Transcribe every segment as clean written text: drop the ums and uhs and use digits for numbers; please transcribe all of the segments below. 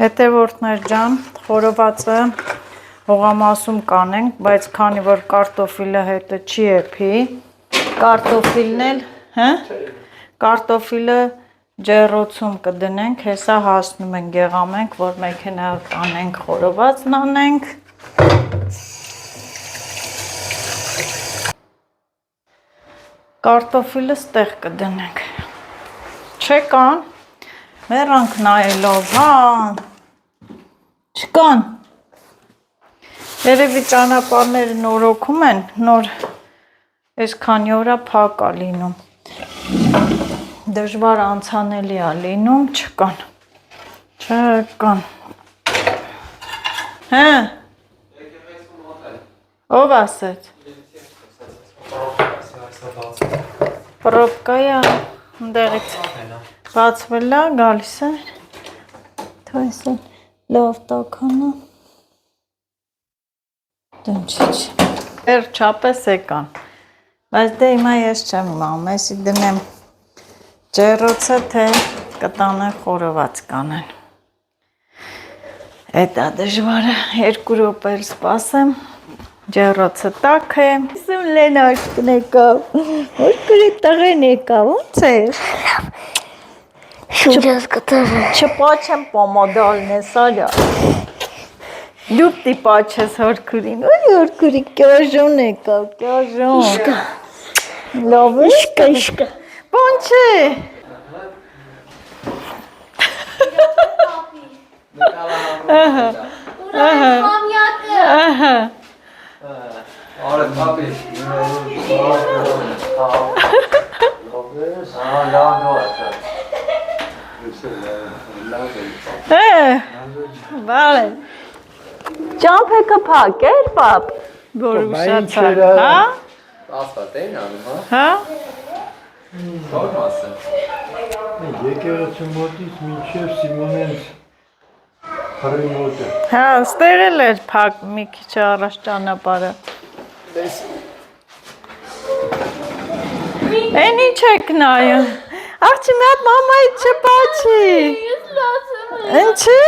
Հետևորդներ ջան, խորովածը հողամասում կանենք, բայց քանի որ կարտոֆիլը հետը չի էփի, կարտոֆիլն էլ, կարտոֆիլը ջեռոցում կդնենք, հեսա հասնում ենք եղամենք, որ մեքենա կանենք, խորովածն անենք։ Կարտոֆիլը ստեղ կդնենք։ Չեկան, մեռանք նայելով, չկան։ Երևի ճանապարհները նորոգում են, նոր այս քանի օրա փակ է լինում։ Դժվար անցանելի է լինում, չկան։ Ով ասեց։ Պրոբկա է, ընդեղից բացվել է, գալիս է։ Թույսն լավ տականա։ Դնչիչ։ Չապես եկան։ Բայց դե հիմա ես չեմ իմանում, եսի դնեմ ջեռոցը, թե կտանեն խորոված կանեն։ Էդ է դժվարը, 2 րոպե էլ սպասեմ, ջեռոցը տաք է։ Իսում լեն աշկն եկավ, աշկրի տղեն եկավ, ոնց է։ Շուրջաս կտարը։ Չպաչեմ պոմոդալն է, սալյա։ Դուք տի պաչես հորքուրին, ոյ հորքուրի կյաժոն եկավ, կյաժոն։ Իշկա։ Լավ է։ Իշկա։ Բան չէ։ Արը պապի։ Բալե։ Ճամփեքը փակ էր, պապ։ Որ ուշացար, հա։ Ասատ էին անում, հա։ Որ մասը։ Եկեղեցու մոտից մինչև Սիմոնենց հրի մոտը։ Հա, ստեղ էլ էր փակ մի քիչ առաջ ճանապարհը։ Էն ինչ եք նայում։ Աղջի մի հատ մամայից չպաչի։ Ինչի։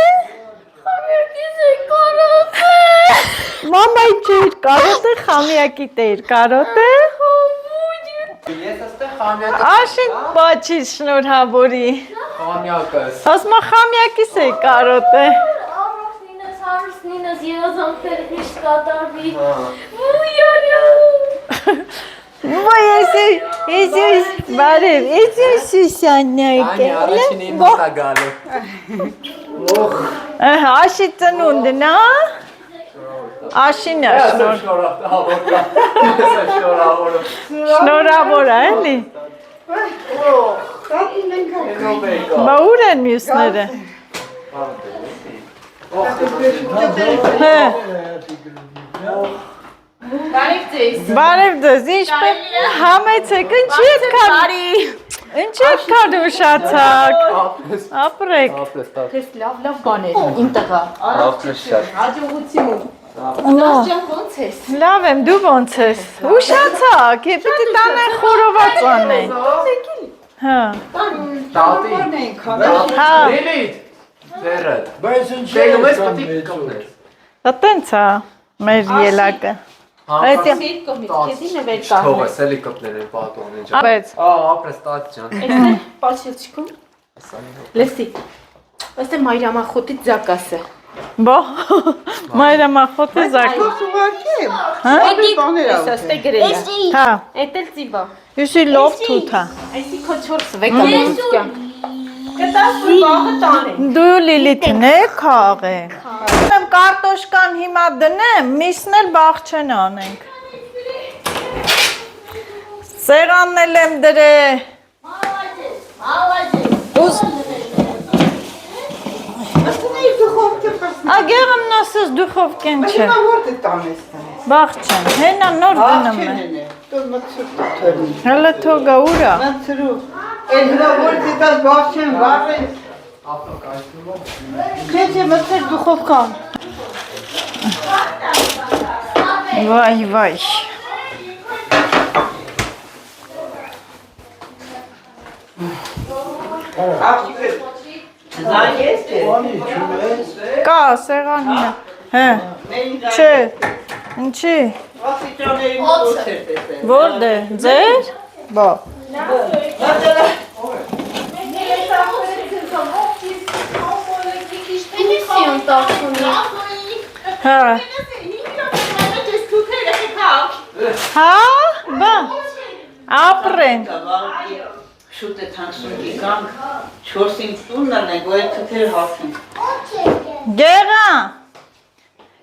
Մամայի չէր կարոտ է, խամիակիտ էր կարոտ է։ Ես աստեղ խամյակը։ Աշին պաչի շնորհավորի։ Խամյակս։ Ասմա խամիակիս է կարոտ է։ Նինս երազանքները հիշտ կատարվի։ Ոյ ես բարև, ես Սուսյանն է եկել։ Անի առաջին իմս է գալու։ Աշի ծնունդն է։ Աշին է շնորհավոր է, էլի։ Բա ուր են մյուսները։ Բարև ձեզ, ինչպես համեցեք, ինչի եք քար ուշացակ, ապրեք։ Ես լավ բան էր, իմ տղա։ Հաջողություն։ Նաշջան ոնց ես։ Լավ եմ, դու ոնց ես։ Ուշացակ, պիտի տանեն խորոված անեն։ Հա։ Տատի։ Հա։ Լիլիթ։ Ձերդ։ Բայց ինչ Դենում ես պտի կմներ։ Տենց է մեր ելակը։ Սիրտ կողմից, քեզին է վեր կահներ։ Թողես էլի կպներ են պատողն ինչ։ Բայց։ Ապրես տատ ջան։ Էստե պաչեցիքում։ Լեսի։ Էստե մայրամախոտի ձակասը։ Բո, մայրամախոտը զակ։ Էստե գրել է։ Հա, Էտ էլ ծիվա։ յուսի լով թութա։ Այսի քո 4 վեկամոնուսկյան։ Կտաս որ բաղը տանեն։ Դու Լիլիթն է քաղեք։ Եմ կարտոշկան հիմա դնեմ, միսն էլ բաղ չեն անենք։ Սեղանն էլ եմ դրե։ Ագեղն նասս դուխովկեն չէ։ Բաղ չեն, հենա նոր դնում է։ Հələ թողա ուրա։ Վայ, վայ։ Կա, սեղանին է։ Հե, չէ, ինչի, որդ է, ձեր, բա, հա, հա, բա, ապրեն, Շուտ է թանցունքի կանք, 4-5 տունն ենք, որ է թթեր հացին։ գեղա,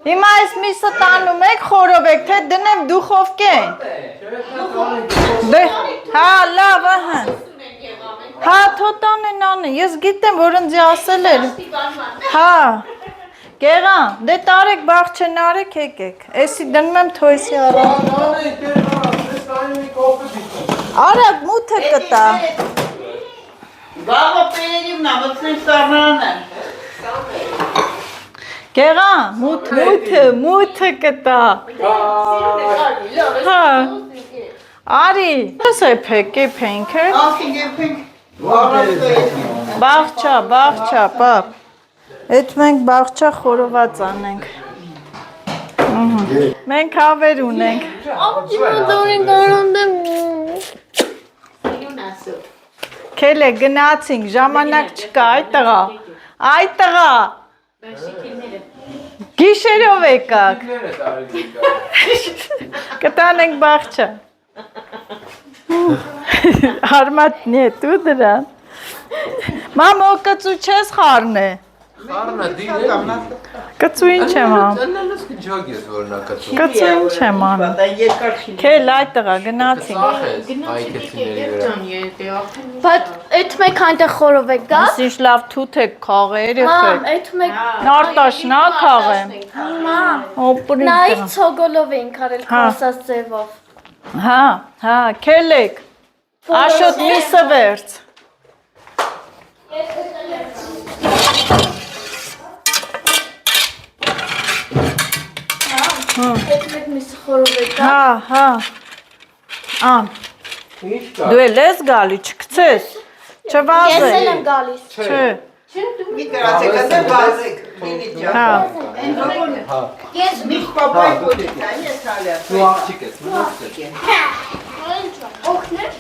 հիմա այս միսը տանում եք, խորով եք, թե դնեմ դուխովկեն, դե, հա, լավ, ահա, հա, թոտան են անը, ես գիտեմ, որ ընձի ասել էր, հա, գեղա, դե տարեք բաղ չեն արեք եկեք, էսի դնում եմ թոյսի առան, արակ մութը կտա, Բաղը պերիվն ամծնիմ սարնան են։ գեղա, մութը կտա, հա, արի, ես է պեկ է պենքը, Ասին գեպենք, բաղչա, պապ, էդ մենք բաղչա խորոված անենք, մենք հավեր ունենք, Քել է գնացինք, ժամանակ չկա, այդ տղա, գիշերով եկակ, կտանենք բաղչա, արմատնի է տու դրան, մամո կծու չես խարն է, Խառնա դիլը։ կծու ինչ եմ ամ, Տնելս կջոգ ես որնա կծու։ կծու ինչ եմ ամ, քել այդ տղա գնացինք, Սախ ես այքեցիների վրա։ Բայց այդ մեկ այնտեղ խորով եք գա։ ասիշ լավ թութ եք քաղեր Մամ, եղեք, այդ մեկ նարտաշնա քաղեմ, մամ, օպրին նայ տղա, ցոգոլով էինք արել Հա։ քոսած ձևով։ հա, քել եք, աշոտ միսը վերց, Այդ մեկ միս խորով եք գա։ հա, ամ, դու էլ ես գալի, չկցես, Ես էլ չվազե, եմ գալիս։ չէ, մի գրացեք, ասել բազեք, մինի ջան։ հա, Ես Մի պապայ կոչիկ այն ես հալյա։ Դու աղջիկ ես, մնացել։ օգներ։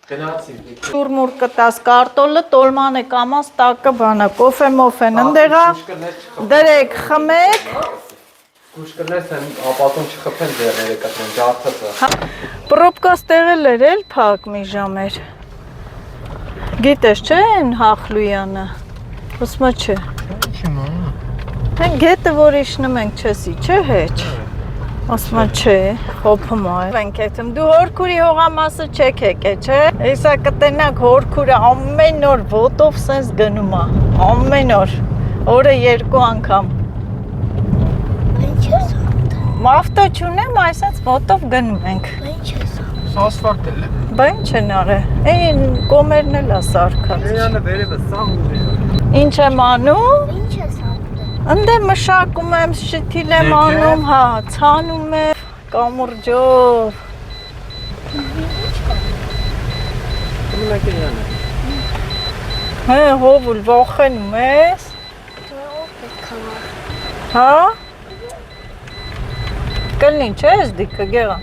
Գնացինք։ տուրմուր կտաս կարտոլը, տոլման է կամաս տակը բանա, կոֆե մոֆեն ընդեղա, դրեք, խմեք, Կուշկրներս են ապատում չխփեն ձեռները կտրեն, ջարդածը։ պրոպկաս տեղել էր էլ պակ մի ժամեր, գիտես չէ են հախլույանը, ոսմա չէ, հեն գետը որ իշնում ենք չեսի, չէ հեչ, ոսմա չէ, խոպում այ, ենք էթում, դու հորքուրի հողամասը չեք եք է, չէ, էսա կտենակ հորքուրը ամեն օր ոտով սենց գնում է, ամեն օր, օրը 2 անգամ, Ավտո չունեմ, այսպես ոտով գնում ենք, Սա ասֆալտ էլ է։ բա ինչ են արել, այն կոմերն էլ է սարքած, Իրանը վերևը սաղ ունի։ ինչ եմ անում, ընդ եմ մշակում եմ, շթիլ եմ անում, հա, ցանում եմ, կամուրջով, Մնակ իրանը։ հե, հովուլ վոխենում ես, հա, կլնի չէ ես դիքը գեղա,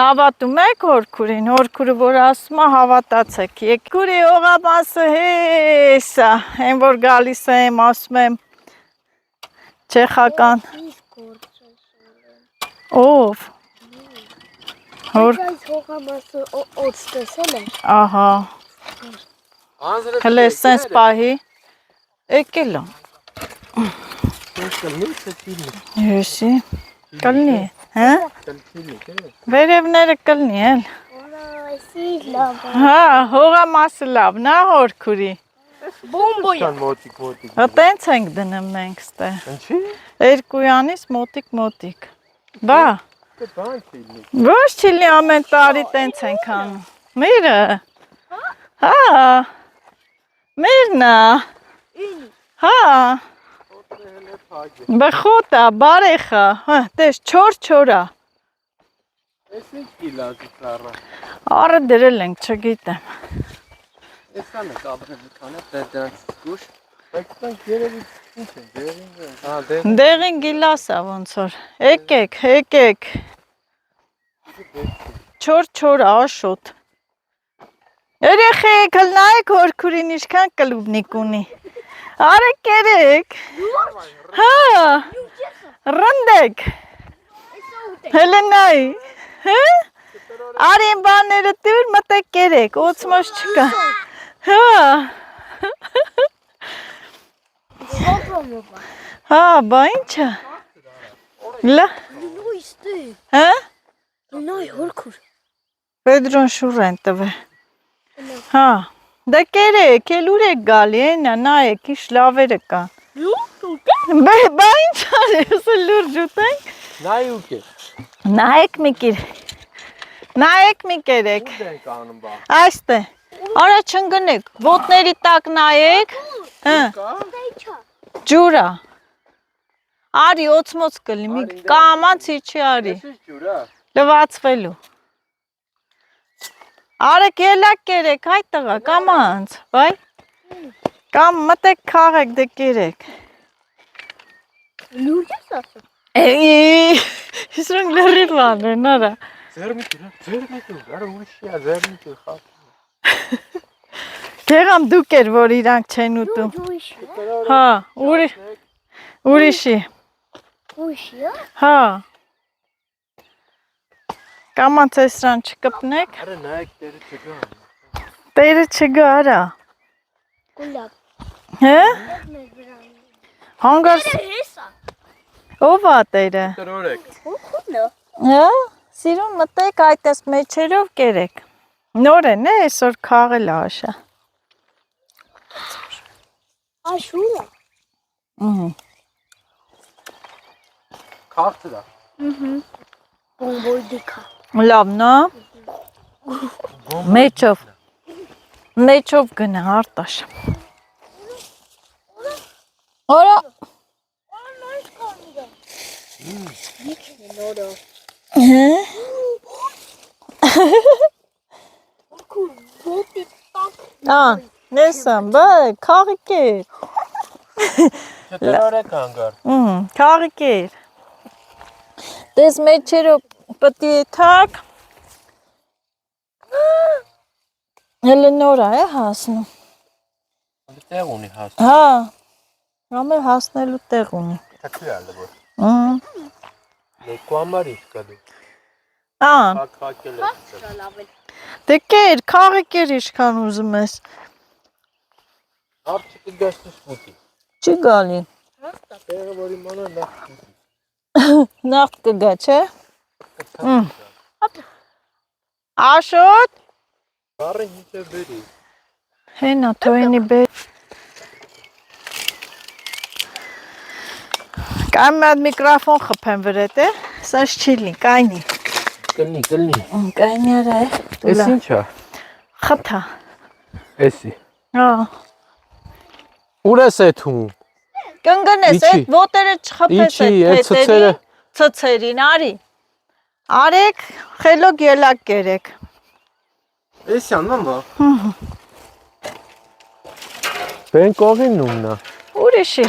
Հավատում եք հորքուրին, հորքուրը որ ասում է հավատացեք, եկուրի հողամասը հեսա, են որ գալիս եմ, ասում եմ, չեխական, ով, Այս հողամասը օծ տեսել է։ ահա, հլե սենց պահի, եկել եմ, եսի, կլնի, հա, վերևները կլնի էլ, Այսի լավ։ հա, հողամասը լավն է հորքուրի, Բոմբոյա։ հա տենց ենք դնում մենք ստե, երկույանից մոտիկ, բա, ոչ չիլի ամեն տարի տենց ենք անում, միրը, հա, միրնա, հա, Բխոտա, բարեխա, տես չորա։ Էս ինչ գիլազի ծառը։ Արը դրել ենք, չգիտեմ։ Էսան է կաբրել քանը դրանց զգուշ։ Բայց դրանք երևի ինչ են, դեղին են։ Հա, դեղին։ Դեղին գիլասա ոնց որ։ Եկեք։ Չոր աշոտ։ Երեխեք, նայեք հորքուրին ինչքան կլուբնիկ ունի։ Արեք կերեք։ Հա։ Ռնդեք։ Հելենայի։ Հա։ Արին բաները տուր մտեք կերեք, օծմոց չկա։ Հա։ Հա, բա ինչա։ Լա։ Հա։ Նոյ հորքուր։ Պետրոն շուր են տվել։ Հա, դե կերեք, էլ ուր եք գալի, ենա, նայեք, իշ լավերը կան։ Բա ինչ արես, լուրջ ուտենք։ Նայ ու կեր։ Նայեք մի կերեք։ Ուր ենք անում բա։ Այստե, արա չնգնեք, ոտների տակ նայեք։ Ջուրա։ Արի, օծմոց կլի, մի կամանց իչի արի։ Էս ջուրա։ Լվացվելու։ Արեք ելակ կերեք, հայ տղա, կամանց, վայ։ Կամ մտեք քաղեք դե կերեք։ Լուրջ ես ասում։ Իսրունք լրիվ անեն, արա։ Ձերմիկը, արա ուրիշիա, ձերմիկը խապ։ Գեղամ դուք էր, որ իրանք չեն ուտում։ Հա, ուրիշի։ Ուրիշի՞ա։ Հա։ Կամանց էսրան չկպնեք։ Արա նայեք տերը չգա։ Տերը չգա, արա։ Գուլապ։ Հե։ Մեր վրան։ Հանգարս։ Հեսա։ Ով ա տերը։ Տրորեք։ Հոքունը։ Հա, սիրուն մտեք այդպես մեջերով կերեք։ Նոր են է, այսօր քաղել է աշա։ Աշուրը։ Քաղցը դա։ Բոմբոյդիկա։ Լավ, նա։ Մեջով գնա արտաշ։ Որա։ Նեսան, բա, քաղիք էր։ Տրորեք հանգար։ Քաղիք էր։ Դες մեջերով պտի թակ։ Հելը նորա է հասնում։ Տեղ ունի հաս։ Հա, ամե հասնելու տեղ ունի։ Թակի ալը որ։ Երկու համար ինչ կա դու։ Ան, Հակել է։ դե կեր, քաղիք էր իշքան ուզում ես։ Արչիկը գաշտը սպուտի։ Չի գալի։ Տեղը որ իմանա նախ սպուտի։ Նախ կգա, չէ։ Աշոտ։ Բարը ինչ է բերի։ Հենա, թոյնի բեր։ Կայմ մի ատ միկրոֆոն խպեմ վրետ է, սաս չիլի, կայնի։ Կլնի։ Կայնի արա է։ Էս ինչ է։ Խտա։ Էսի։ Հա։ Ուր ես էթում։ Կնգնես, այդ ոտերը չխպես այդ թետերի, ծծերին, արի։ Արեք, խելոք ելակ կերեք։ Էսյան, մամա։ Բեն կողին նումնա։ Ուրիշի։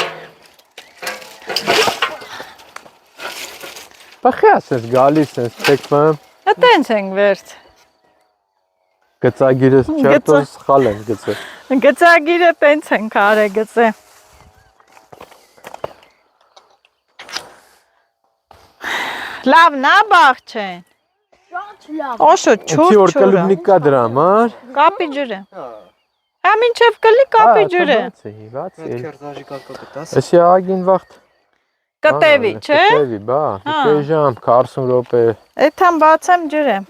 Բախի ասես գալիս ես տեքվեմ։ Հտենց ենք վերդ։ Գծագիրս չարտոս խալ են գծը։ Գծագիրը տենց ենք արե գծե։ Լավ նա բաղ չեն։ Շատ լավ։ Ոշո Ինչի որ չուր չուրա։ կլուբնիկ կա դրա համար։ Կապի ջրը։ Հա մինչև կլի կապի ջրը։ Բաց է։ Քերդաժի կակա կտաս։ Էսի ագին վաղտ։ Կտևի, չէ։ Կտևի, բա, կեժամ, 40 րոպե։ Էթան բացեմ ջրեմ։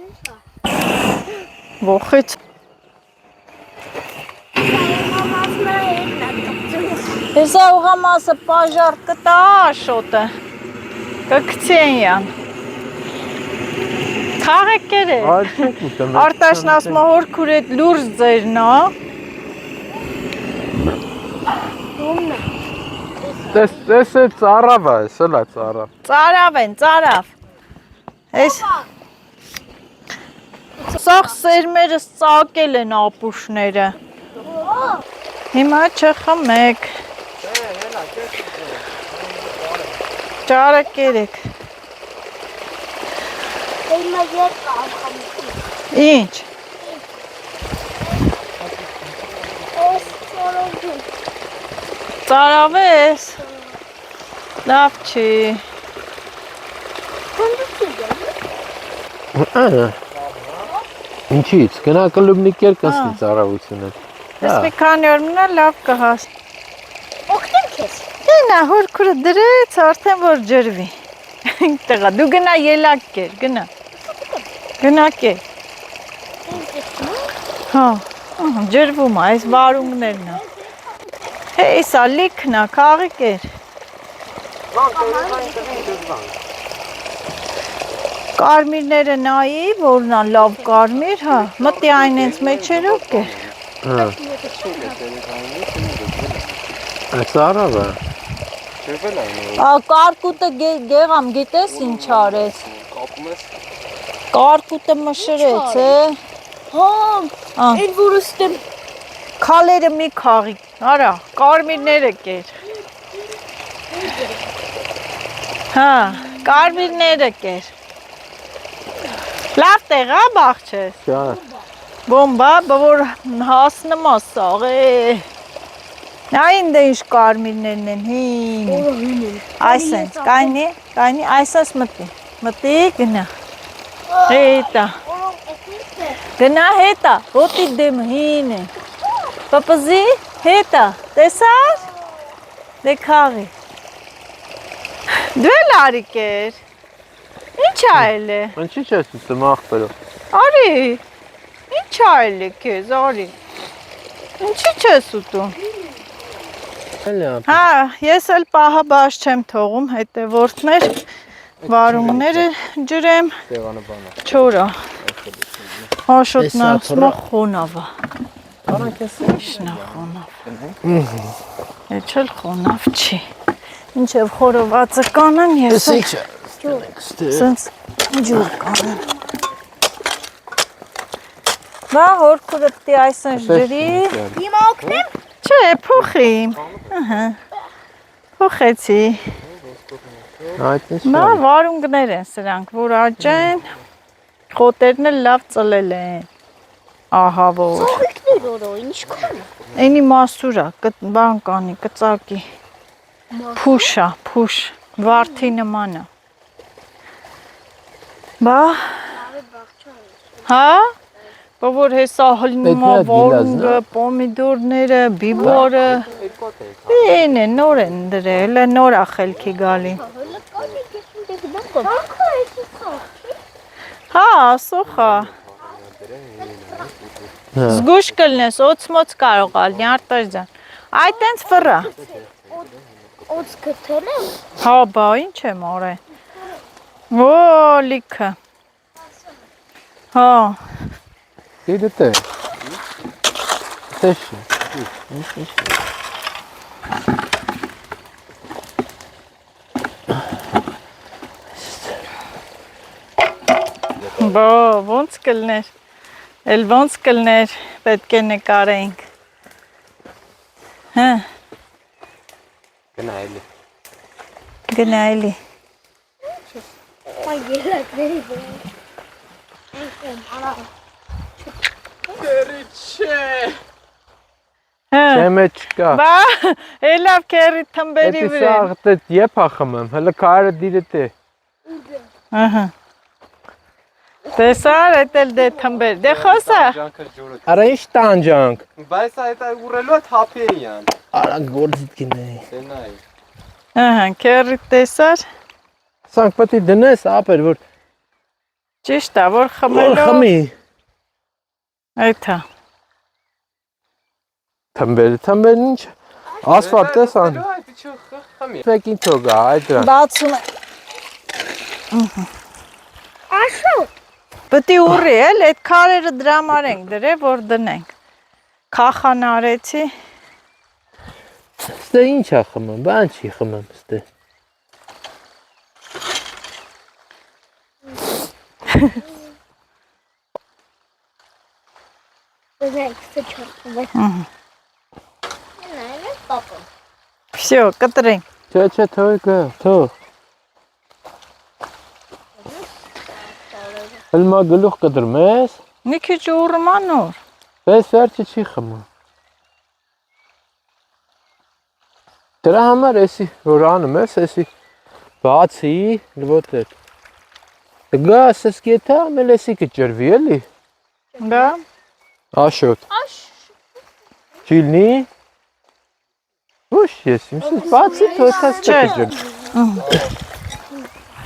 Ողից։ Հեսա ուղամասը պաժար կտա աշոտը։ Կգցեն յան։ Քաղեք կերեք։ Արչեք ուտեմ։ Արտաշն ասում է հորքուր էդ լուրջ ձերն ա։ Տես է ծարավա, սլա ծարավ։ Ծարավ են, ծարավ։ Այս Սաղ սերմերս ծակել են ապուշները։ Հիմա չխմեք։ Ճարը կերեք։ Հիմա երկա խմի։ Ինչ։ Այս ծորոջու։ Ծարավ ես։ Լավ չի։ Ինչից, գնա կլուբնիկեր կսնի ծարավությունը։ Ես մի քանի օր մնա լավ կհաս։ Օգնեմ քեզ։ Գնա հորքուրը դրեց, արդեն որ ջրվի։ Տղա, դու գնա ելակ կեր, գնա։ Գնա կեր։ Հա, ջրվում է, այս վարունգներն է։ Հեսա լիքն է, քաղի կեր։ Կարմիրները նայի, որն է լավ կարմիր, հա, մտի այն ենց մեջերով կեր։ Ծարավա։ Կարկուտը գեղամ, գիտես ինչ արեց։ Կարկուտը մշրեց, Հա, այն որ ուստեմ քալերը մի քաղի, արա, կարմիրները կեր։ Հա, կարմիրները կեր։ Լավ տեղ, հա, բաղջես։ Ճար։ Բոմբա, որ հասնում է սաղ, Այն դե ինչ կարմիրներն են, հին։ Այսենց, կայնի, այսենց մտի, գնա։ Հետա, գնա հետա, ոտի դեմ հին է։ Պապզի, հետա, տեսար, դե քաղի։ Դու էլ արիք էր, ինչ այլ է։ Ինչի չես ուտում աղբերով։ Արի, ինչ այլ է կեզ, արի, ինչի չես ուտում։ Հա, ես էլ պահա բաշ չեմ թողում, հետևորդներ, վարունգները ջրեմ, չորա, հաշոտնա սմա խոնավա, իշնա խոնավ, եչել խոնավ չի, ինչև խորովածը կանան ես սենց ջուր կանան, բա հորքուրը պտի այսնշ ջրի, Հիմա օգնեմ։ Չէ, փոխիմ, փոխեցի, նա վարունգներ են սրանք, որ աճեն, խոտերն էլ լավ ծլել են, ահա որ, Սոխիկներ որո, ինչքան։ ենի մասուրա, բան կանի, կծակի, փուշա, փուշ, վարդի նմանա, բա, հա, որ հեսա հլնումա վարունգը, պոմիդորները, բիբորը, են է, նոր են դրել, նոր ախելքի գալի, հա, սոխա, զգուշ կլնես, օծմոց կարող ալնի, արտաժան, այդ ենց վրա, Օծ գտել եմ։ հա, բա, ինչ եմ արել, ո, լիքը, հա, Գիտե։ Տեսի։ Բա, ոնց կլներ, էլ ոնց կլներ, պետք է նկարենք, հա, գնայելի, Այ ելակների վրա։ Չեմե չկա։ բա, έλավ կերի թմբերի Էդի վրեն, սաղ եփ ախմեմ, հələ կարը դիրետե։ ահա, տեսար, էտ էլ դե թմբեր, դե խոսա, Արա ինչ տանջանք։ Բայց այդ ուռելու է թափեին։ Արա գործիտ գնայի։ Դենայի։ ահա, կերի տեսար, Սանք պետք է դնես ապեր, որ ճիշտ է, որ խմելով, խմի։ այթա, Թմբեր ինչ։ Ասֆալտ տեսան։ Այդ ինչ խմի։ Ֆեկին թողա, այդ դրա։ բացում է, Աշո։ պտի ուռի էլ, էդ քարերը դրամար ենք դրե, որ դնենք, կախան արեցի, Ստե ինչ է խմում, բան չի խմում ստե։ Знаете, что Наверное, папа. Всё, կտրենք։ Չէ, թող գա, թող։ Հլմա գլուխ կտրմես, Մի քիչ ուրմանոր։ պես վերջը չի խմում։ Դրա համար էսի որ անում ես, էսի բացի, вот это։ Գա, ասես գետա, ամել էսի կջրվի էլի։ Դա։ Աշոտ։ Չիլնի։ Ուշ ես, ինձ բացի թոթաս կջրվի։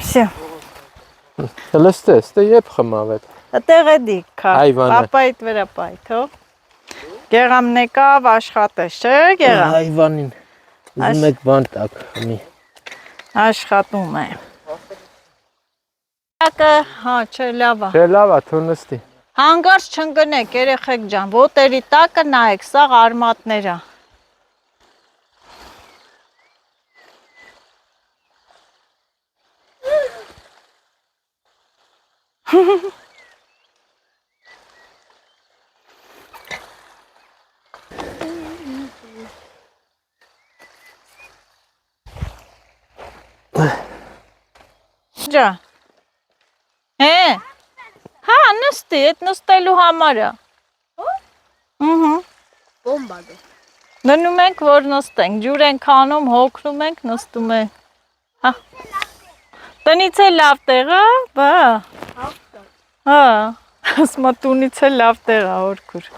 Всё։ Լստե եփ խմավ այդ։ Այդտեղ է դիքա։ Հայվանը։ Պապայիդ վրա պայ, թող։ Գեղամն եկավ աշխատես, չէ՞ գեղամ։ Հայվանին։ Ուզում եք բան տակ խմի։ Աշխատում է։ Ակը, հա, չէ, լավ է։ Չէ, լավ է, թող նստի։ Հանգարց չընկնեք, երեխեք ջան, ոտերի տակը նայեք, սաղ արմատներ է։ Ջա։ Հա, նստի, այդ նստելու համար է։ Bomba. Դնում ենք, որ նստենք, ջուր ենք անում, հոգնում ենք, նստում ենք։ Հա։ Տնից է լավ տեղ է, բա։ Հա, ասմա տունից է լավ տեղ է, օրքուր։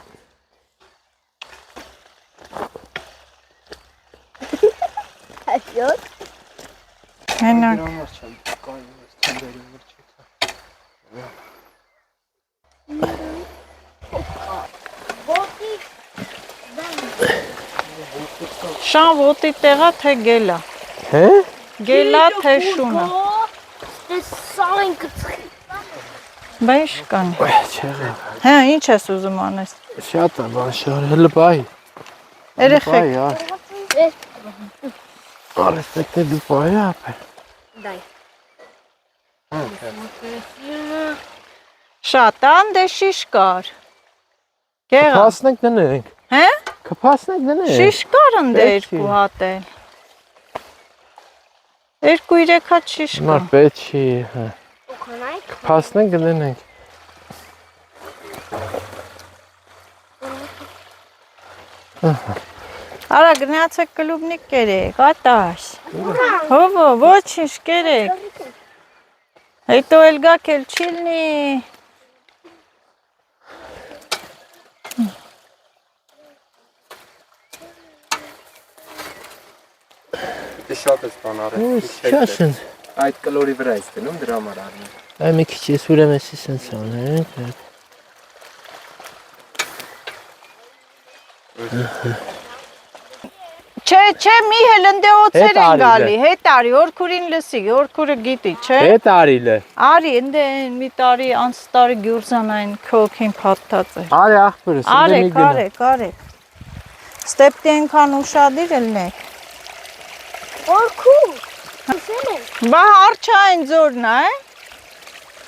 Այսօր Հենակ։ Շան ոտի տեղա թե գելա։ Հե։ Գելա թե շունը։ Սայն կծխի։ Բա ինչ կանի։ Չեղա։ Հա, ինչ ես ուզում անես։ Շատ է բան շար, հələ բայ։ Երեխեք։ Արեստեկտե դու բայ ապե։ Դայ։ Շատ անդե շիշ կար։ Գեղա։ Կփասնենք դնենք։ Հե? Կփասնենք դնենք։ Շիշ կար ընդ Պետք երկու չի։ հատ էլ։ 2-3 հատ շիշ Մար կա։ պետք չի, հա։ Ուքանայք։ Կփասնենք դնենք։ Արա գնացեք կլուբնիկ կերեք, ատաշ։ Հովո, ոչինչ կերեք։ Հետո էլ գաք էլ չիլնի։ Դե շատ ես բան արել։ Չասեն։ Այդ կլորի վրա ես դնում դրա համար արնում։ Այ մի քիչ ես ուրեմն էսի սենց անենք։ Չէ, մի հելնդե օծեր Հետ են արի, գալի, հետ արի, օրքուրին լսի, օրքուրը գիտի, չէ։ Հետ արիլը։ Արի, ընդ մի տարի, անց տարի գյուրզանային քոքին փաթթած էր։ Արի ախպերս, Արեք։ Ստեպտի ենքան ուշադիր ելնեք։ Օրքու։ Ասել են։ Բա հարչային ձորն է,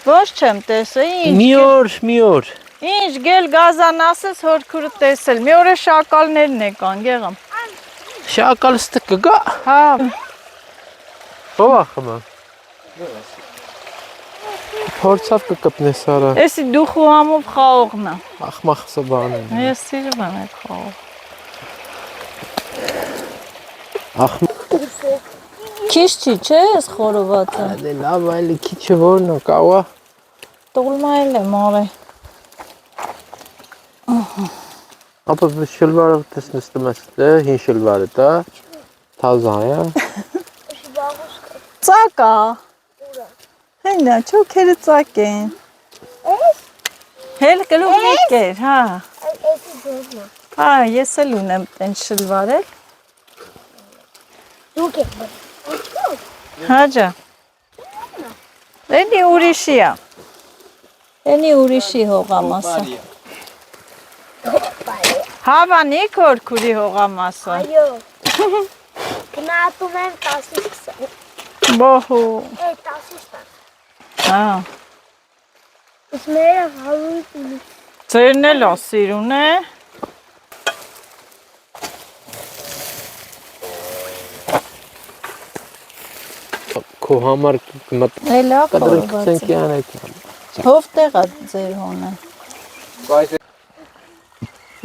ոչ չեմ տեսել, Մի օր։ ինչ գել գազան ասես հորքուրը տեսել, մի օր է շակալներն եկան, գեղամ։ Շակալստը կգա։ Հա, Ո՞վ է խմա։ Փորձավ կկպնես արա։ էսի դուխու համով խաղողն է։ Ախմախսը բան է։ Ես սիրում եմ այդ խաղող։ Քիչ չի, չէ, ես խորովածը։ Դե լավ այլի քիչը որն է, կավա։ Տողլմայել եմ արե։ Ապա շլվարը դες նստում ես դե, հին շլվարը դա, թազա է։ Ծակա։ Հենա, չոքերը ծակ են։ Հել կլուբնիկ էր, հա։ Էսի ձորն է։ Հա, ես էլ ունեմ տեն շլվարել։ Դուք եք։ Հա ջա։ Էնի ուրիշի է։ Էնի ուրիշի հողամասը։ Հավանի քորքուրի հողամասը։ Այո։ Գնահատում եմ 10-ից 20։ Բոհու։ 10-ից 10։ Հա։ Իսկ մերը 100-ից 9։ Ձերն էլ է սիրուն է։ Քո համար Էլա կդրեցենք յանեք։ Հով տեղա ձեր հոնը։ Բայց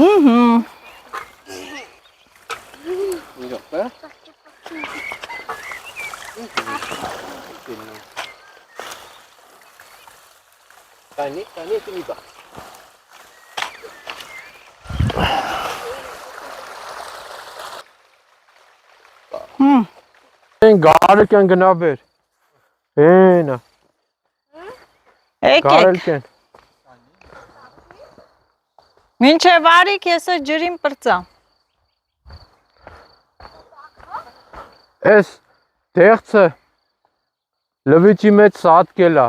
Ահա։ իրոք է։ Տանի տիպա։ Են գարելքեն գնաբեր։ Էնա։ Եկեք։ Գարելքեն։ Մինչև արիք ես է ջրին պրծա։ Էս դեղցը լվիճի մեջ սատկելա։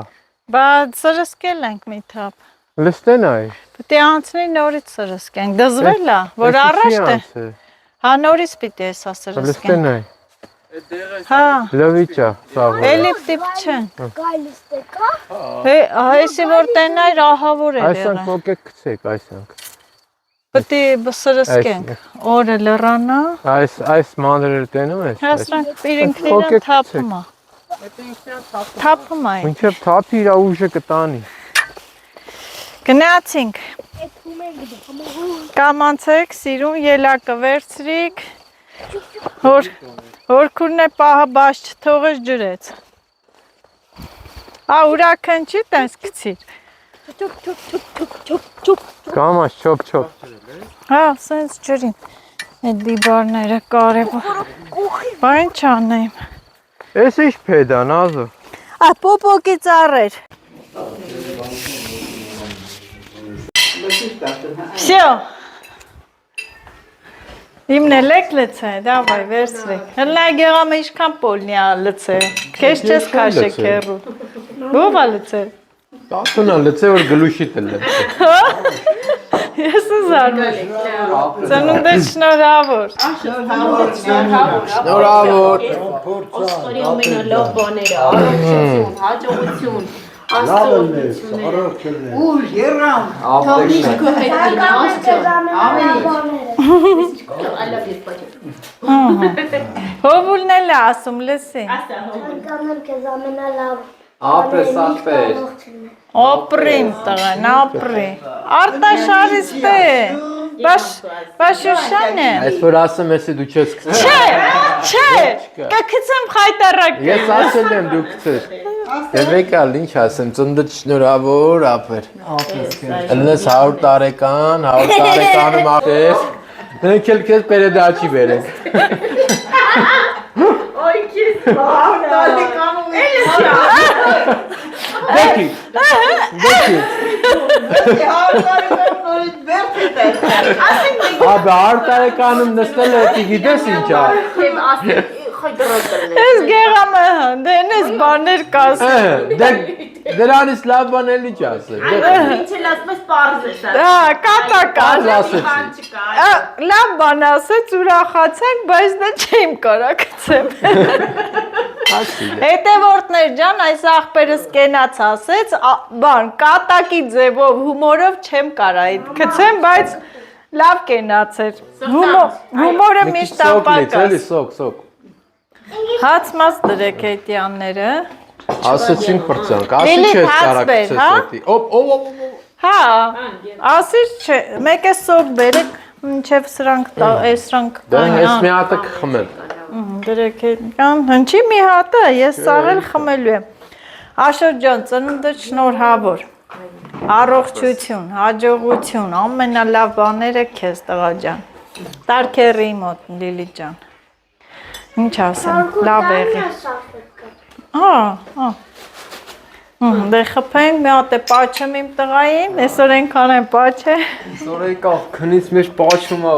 Բա սրսկել ենք մի թափ։ Լստեն այ։ Պետք է անցնի նորից սրսկենք։ Դզվել է, որ առաջ է։ Հա նորից պիտի էսա սրսկենք։ Լստեն այ։ Հա, Լվիճա, սաղ։ էլի տիպ չեն։ Գալիս դե կա։ Այսի որ տենայր ահավոր է Այսանք եղել։ ոգեք կցեք, այսանք։ Պետք է սրսկենք։ Օրը լռանա։ Այս մանրերը տենում ես։ Հասրանք իրենքներն թափում է։ Թափում է։ Մինչև թափի իր ուժը կտանի։ Գնացինք։ Էդում են գնում։ Կամանցեք, սիրուն ելակը վերցրիք։ Հորքուրն է պահը բաշ չթողեց ջրեց։ Ուրաքն չի տես կցիր։ Կամաս չոպ։ Հա, սենց ջրին։ Այդ դիբարները կարևոր։ Բա ինչ անեմ։ Էս ինչ փեդա, նազո։ Պոպոկի ծառեր։ Всё։ Իմն ելեք լցե, դավայ, վերցրեք։ Հլնա գեղամը իշքան պոլնի լցե։ Քեզ չես քաշեք հերու։ Ո՞վ է լցե։ Տատունա լցե որ գլուշի տլը։ Ես զարմանում։ Ծնունդես շնորհավոր։ Շնորհավոր։ Օսկարի ամենալավ բաները, առողջություն, հաջողություն, աստծո Առողջություն։ Ուր երամ։ թողնիշ քո հետ լինի, աստծո, ամեն ինչ։ I love you, բաճ։ Հովուլն էլ է ասում, լսի։ Կանեմ քեզ ամենալավ։ Ապրես ապեր։ Ապրիմ տղան, ապրի։ Արտաշարից պե։ Բաշուշան է։ Այս որ ասեմ էսի դու չես կցես։ Չէ, կքցեմ խայտարակ։ Ես ասել եմ դու կցես։ Եվեկալ ինչ ասեմ, ծնդդ շնորհավոր ապեր։ Ելնես 100 տարեկան, 100 տարեկանում ապեր։ Մենք էլ քեզ պերեդաչի բերենք։ Ոյ քիզ բարդալիկանում էլի։ Դեքի։ Աբա 100 տարեկանում նստել է, գիտես ինչա։ Ես գեղամը հանդեն ես բաներ կասում։ Դրանից լավ բան էլի չասեմ։ Ինչ էլ ասում ես պարզ է սա։ Հա, կատական։ Ասեցի։ Լավ բան ասեց, ուրախացանք, բայց դա չեմ կարա կցեմ։ Հետևորդներ ջան, այս աղբերս կենաց ասեց, բան, կատակի ձևով, հումորով չեմ կարա կցեմ, բայց լավ կենաց էր։ Հումորը միշտ ապակաս։ Էլի սոկ։ Հացմաց դրեք հետյանները։ Ասեցինք պրծանք, ասի չես կարա կցես էտի։ Հա, ասիր չէ, մեկ է սոկ բերեք, մինչև սրանք Դա ես մի հատը կխմեմ։ դրեք հետյան, հնչի մի հատը, ես սաղել խմելու եմ։ Աշոտ ջան, ծնունդդ շնորհավոր, առողջություն, հաջողություն, ամենալավ բաները քեզ տղա ջան, տարքերի մոտ լիլի ջան, ինչ ասեմ, լավ եղի։ Դե խփենք, մի հատ է պաչեմ իմ տղային, այսօր ենքան են պաչե։ Այսօր եկա քնից մեջ պաչում ա։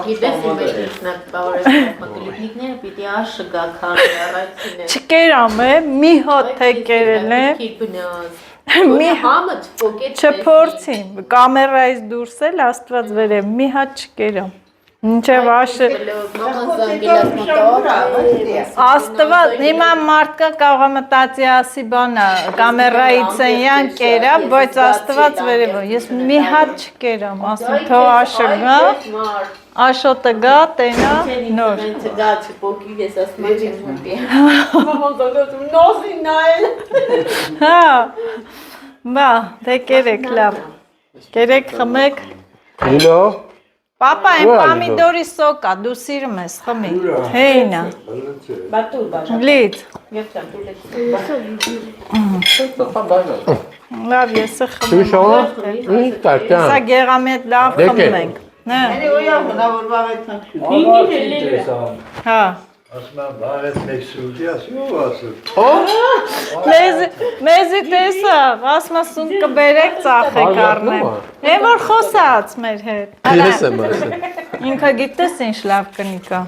Գիտես իմ մեջ նա բարես մոտիլիկները պիտի աշգա քան առաջինը։ Չկերամ է, մի հատ թե կերել է։ Մի համը չփոկեց։ Չփորձին, կամերայից դուրս էլ աստված վերև, մի հատ չկերամ։ Ինչև աշը Մաման զանգելած մտա։ Աստված, հիմա մարդկա կարող է մտածի ասի բանա, կամերայից են յան կերա, բայց Աստված վերև, ես մի հատ չկերամ, ասում, թող աշը գա, աշոտը գա, տենա, նոր։ Դա չփոքի ես ասում եմ մտի։ Մաման զանգելած նոսի նայել։ Հա, բա, դե կերեք, լավ, կերեք, խմեք։ Լիլո, Պապա, այն պամիդորի սոկա, դու սիրում ես, խմի, հեյնա, լիտ, լավ, եսը խմեմ, Շուշո, ինչ կա, սա գեղամետ լավ խմում ենք, հա, Ասում եմ, վաղետ մեկ սուտի, ասում ու ասում։ մեզի տեսավ, ասում ասում կբերեք ծախեք առնեմ, են որ խոսած մեր հետ, ես եմ ասում։ ինքը գիտես ինչ լավ կնիկա,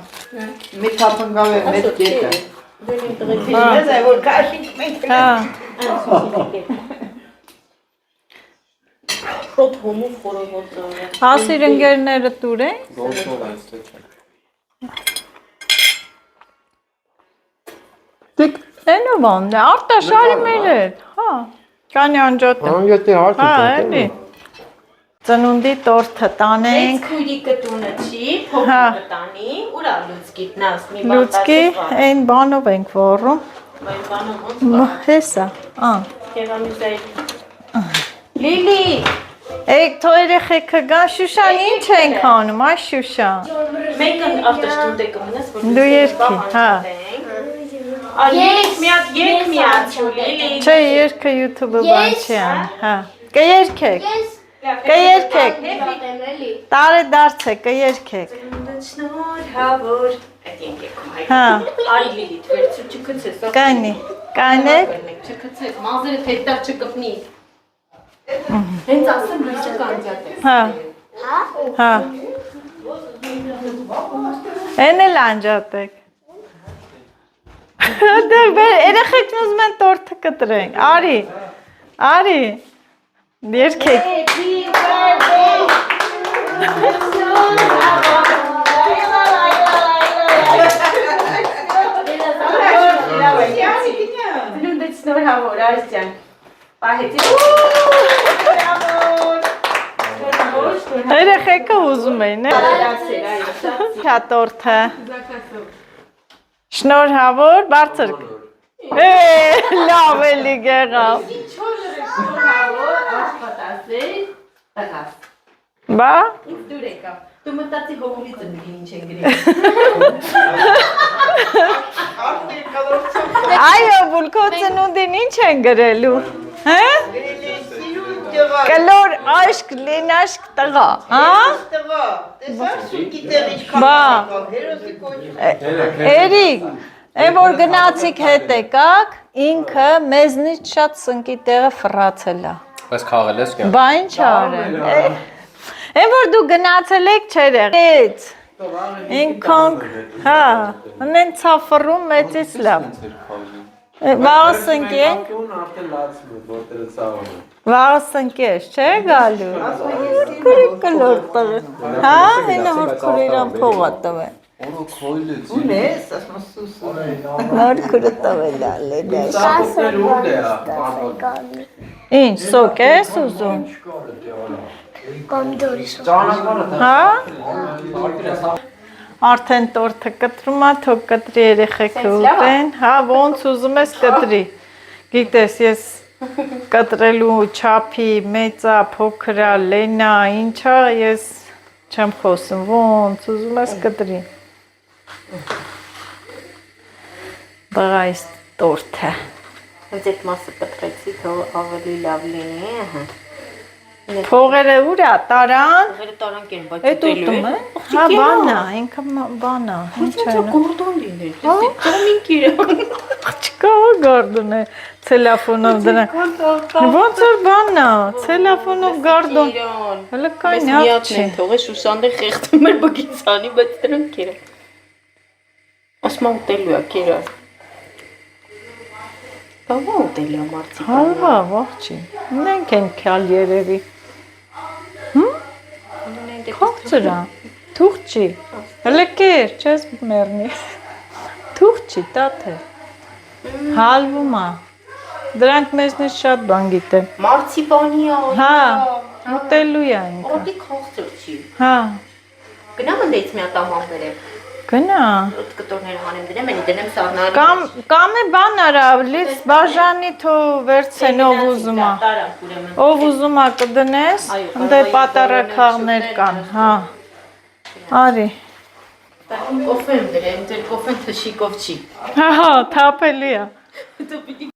Մի թափնգավ է մեծ գետը։ Ես է որ կաշիկ մենք հա, Շոտ հոմու խորովածը։ ասիր ընկերները տուր են, Տիկ, Են ու բան, արտաշարի մեր հետ, հա, կանի անջոտ եմ, անջատի հարց հա, էլի, ծնունդի տորթը տանենք, Քույրիկը տունը չի, Հա։ փոքրը տանի, ուրա լուցկիտ նաս մի լուցկի, այն բանով ենք վառում, Բայց բանը ոնց հեսա, կեղամիզայի։ Լիլի, էիք թո երեխեքը գան, Շուշան ինչ ենք անում, այ Շուշան, մեկը արտաշտունդ է կմնաս, որ Դու երկի, հա։ Երեք միատ Լիլի։ չէ երկը YouTube-ը բան չի ան, հա, կերքեք, կերքեք, տարե դարձ է, կերքեք, Շնորհավոր։ Այդ ենքեքում հայ։ հա, Արի Լիլի, վերցու չկցես։ կանի, կանեք, Չկցես, մազերը թեթտար չկպնի։ Հենց ասեմ լույսը կանջատ է։ հա, հա, են էլ անջատեք, երեխեքն ուզում են տորթը կտրենք, արի, երկեք, Շնորհավոր, Արսյան։ Պահեցի։ երեխեքը ուզում են, հա տորթը, շնորհավոր, բարձր, լավ էլի գեղավ, Շնորհավոր, աշխատասեր, տղաս։ բա, Ինձ դուր եկավ։ Դու մտածի հողովից եմ գրին ինչ են գրին։ այո, բուլքո ծնունդին ինչ են գրելու, հե, կլոր աշկ, լենաշկ տղա, հա, բա, Էրիկ, Են որ գնացիք հետ եկաք, ինքը մեզնից շատ սնկի տեղը ֆռացել է։ Բայց քաղել ես կա։ Բա ինչ արեմ։ Են որ դու գնացել եք չեր եղեց։ Ինքոնք, հա, ունեն ցաֆռում մեծից լավ։ Վաղը սնկի ենք։ Վաղը սնկի ես, չէ գալու։ Կուրի կլոր տղը։ Հա, հենը հոր քուրիրան փողա տվեն։ Ունես, ասում սուսը։ Նոր քուրը տվել ալեդես։ Ինչ, սոկ ես ուզում։ Կոմդորի սոկ։ Հա? Արդեն տորթը կտրում է, թող կտրի երեխեքը ուտեն։ Հա, ոնց ուզում ես կտրի։ Գիտես, ես կտրելու չափի մեծա, փոքրա, լենա, ինչա, ես չեմ խոսում, ոնց ուզում ես կտրի։ Բղայս տորթը։ Հենց այդ մասը կտրեցի, թող ավելի լավ լինի, ահա։ Փողերը ուր է, տարան։ Փողերը տարանք են, բայց Էդ ուտում է։ Հա, բանա, ինքը բանա, ինչ է։ Գորդոն լիներ, ես տոմին կիրեմ։ Չկա գարդոն է, ցելոֆոնով դրա։ Ոնց որ բանա, ցելոֆոնով գարդոն։ Հələ կային հավ չի։ Թողե Շուշանը խեղդում էր բգիցանի, բայց դրանք կերը։ Ասում ուտելու է, կերը։ Բավա ուտելի է մարդիկ։ Հալվա, ողջի։ Ունենք են քյալ երևի։ Քողցրա, թուղ չի։ Հələ կեր, չես մեռնի։ Թուղ չի, տաթե։ Հալվում է։ Դրանք մեզնից շատ բան գիտեն։ Մարցիպանի է, Հա, ուտելու է ինքը։ օդի քոստր չի։ Հա, Գնամ ընդից մի հատ աման բերեմ։ գնա։ Կտորներ հանեմ դրեմ, էլի դնեմ սառնարի։ Կամ է բան արա, լից բաժանի թո վերցեն ով ուզում է։ Ով ուզում է կդնես, ընդ պատարակաղներ կան, հա։ Արի։ Կոֆեմ դրեմ, դեր կոֆեն թշիկով չի։ Հա, թափելի է։ Դու պիտի